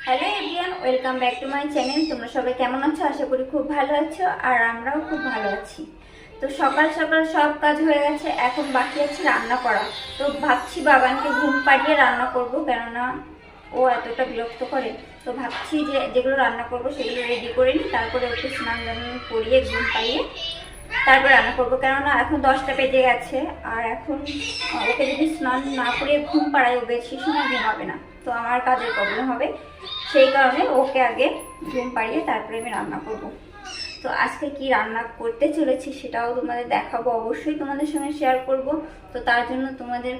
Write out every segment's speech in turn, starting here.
Hello everyone, welcome back to my channel. তোমরা সবাই কেমন আছো? আশা করি খুব ভালো আছো, আর আমরাও খুব ভালো আছি। তো সকাল সকাল সব কাজ হয়ে গেছে, এখন বাকি আছে রান্না করা। তো ভাবছি বাবানকে ঘুম পাড়িয়ে রান্না করব, কেননা ও এতটা বিরক্ত করে। তো ভাবছি যে যেগুলো রান্না করব সেগুলো রেডি করে নিই, তারপরে ওকে স্নান দান করিয়ে ঘুম পাড়িয়ে তারপরে রান্না করবো। কেননা এখন 10টা বেজে গেছে, আর এখন ওকে যদি স্নান না করে ঘুম পাড়াই ও বেশি সময় ঘুমাবে না, তো আমার কাজের প্রবলেম হবে। সেই কারণে ওকে আগে ঘুম পাড়িয়ে তারপরে আমি রান্না করব। তো আজকে কি রান্না করতে চলেছি সেটাও তোমাদের দেখাবো, অবশ্যই তোমাদের সঙ্গে শেয়ার করব। তো তার জন্য তোমাদের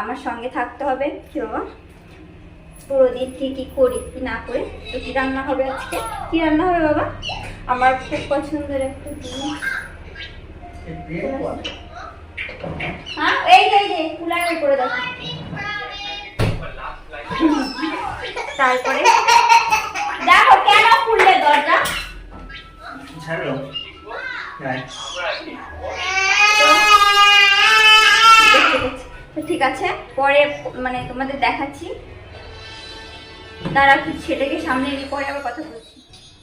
আমার সঙ্গে থাকতে হবে। কি বাবা, পুরো দিন কি করি কি না করে। তো কি রান্না হবে আজকে? কি রান্না হবে বাবা? আমার খুব পছন্দের একটা জিনিস। হ্যাঁ, এই যে কুলারের উপরে দেখো। তারপরে দেখো কেন খুললে দরজা। ঠিক আছে, পরে মানে তোমাদের দেখাচ্ছি। তারা সেটাকে সামনে এনে পরে আবার কথা বলছি।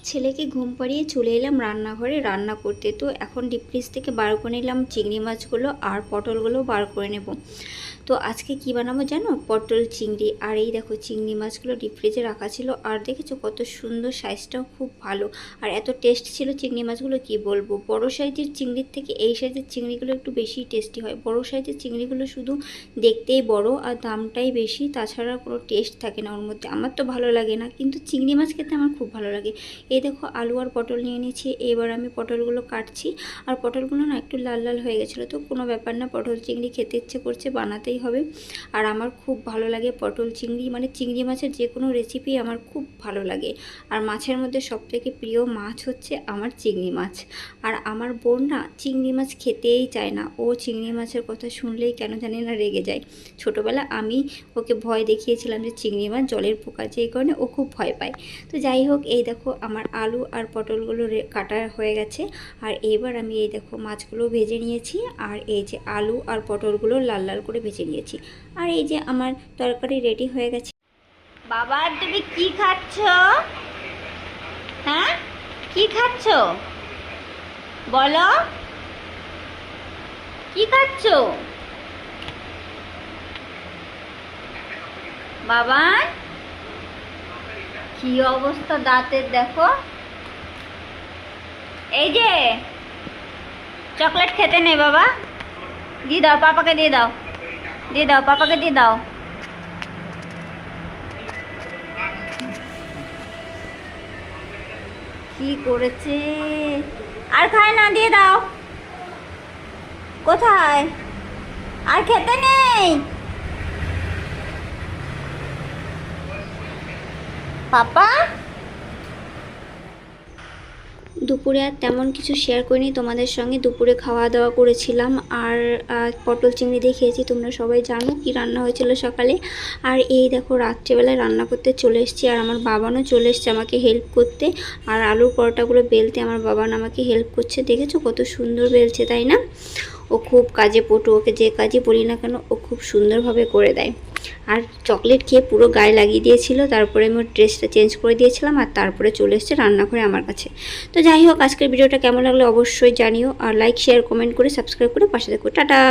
ছেলেকে ঘুম পাড়িয়ে চলে এলাম রান্নাঘরে রান্না করতে। তো এখন ডিপ ফ্রিজ থেকে বার করে নিলাম চিংড়ি মাছগুলো, আর পটলগুলো বার করে নেব। তো আজকে কি বানাবো জানো? পটল চিংড়ি। আর এই দেখো চিংড়ি মাছগুলো ডিপ ফ্রিজে রাখা ছিল, আর দেখেছো কত সুন্দর, সাইজটাও খুব ভালো, আর এত টেস্ট ছিল চিংড়ি মাছগুলো কি বলবো। বড় সাইজের চিংড়ির থেকে এই সাইজের চিংড়িগুলো একটু বেশি টেস্টি হয়। বড় সাইজের চিংড়িগুলো শুধু দেখতেই বড় আর দামটাই বেশি, তাছাড়া কোনো টেস্ট থাকে না ওর মধ্যে। আমার তো ভালো লাগে না, কিন্তু চিংড়ি মাছ খেতে আমার খুব ভালো লাগে। এই দেখো আলু আর পটল নিয়ে নিয়েছি, এবার আমি পটলগুলো কাটছি। আর পটলগুলো না একটু লাল লাল হয়ে গেছিলো, তো কোনো ব্যাপার না, পটল চিংড়ি খেতে ইচ্ছে করছে, বানাতেই হবে। আর আমার খুব ভালো লাগে পটল চিংড়ি, মানে চিংড়ি মাছের যে কোনো রেসিপি আমার খুব ভালো লাগে। আর মাছের মধ্যে সবথেকে প্রিয় মাছ হচ্ছে আমার চিংড়ি মাছ। আর আমার বোন না চিংড়ি মাছ খেতেই চায় না, ও চিংড়ি মাছের কথা শুনলেই কেন জানি না রেগে যায়। ছোটোবেলা আমি ওকে ভয় দেখিয়েছিলাম যে চিংড়ি মাছ জলের পোকা, যেই কারণে ও খুব ভয় পায়। তো যাই হোক, এই দেখো আমার আলু আর পটলগুলো কাটা হয়ে গেছে। আর এবার আমি এই দেখো মাছগুলো ভেজে নিয়েছি, আর এই যে আলু আর পটলগুলো লাল লাল করে ভেজে নিয়েছি। আর এই যে আমার তরকারি রেডি হয়ে গেছে। বাবা তুমি কি খাচ্ছ? হ্যাঁ, কি খাচ্ছ বলো? কি খাচ্ছ বাবা? কি অবস্থা দাঁতের দেখো। এই যে চকলেট খেতে নেই বাবা, দিয়ে দাও পাপাকে, দিয়ে দাও, দিয়ে দাও পাপাকে, দিয়ে দাও। কি করেছে, আর খায় না, দিয়ে দাও। কোথায়? আর খেতে নেই পাপা। দুপুরে আর তেমন কিছু শেয়ার করিনি তোমাদের সঙ্গে। দুপুরে খাওয়া দাওয়া করেছিলাম, আর পটল চিংড়ি দিয়ে খেয়েছি। তোমরা সবাই জানো কি রান্না হয়েছিল সকালে। আর এই দেখো রাত্রেবেলায় রান্না করতে চলে এসেছি, আর আমার বাবানও চলে এসছে আমাকে হেল্প করতে। আর আলুর পরোটাগুলো বেলতে আমার বাবান আমাকে হেল্প করছে। দেখেছো কত সুন্দর বেলছে, তাই না? ও খুব কাজে পটু, ওকে যে কাজই বলি না কেন ও খুব সুন্দরভাবে করে দেয়। আর চকলেট খেয়ে পুরো গায়ে লাগিয়ে দিয়েছিল, তারপরে আমি ওর ড্রেসটা চেঞ্জ করে দিয়েছিলাম, আর তারপরে চলে এসেছে রান্নাঘরে আমার কাছে। তো যাই হোক, আজকের ভিডিওটা কেমন লাগলো অবশ্যই জানিও, আর লাইক শেয়ার কমেন্ট করে সাবস্ক্রাইব করে পাশে থেকো। টাটা।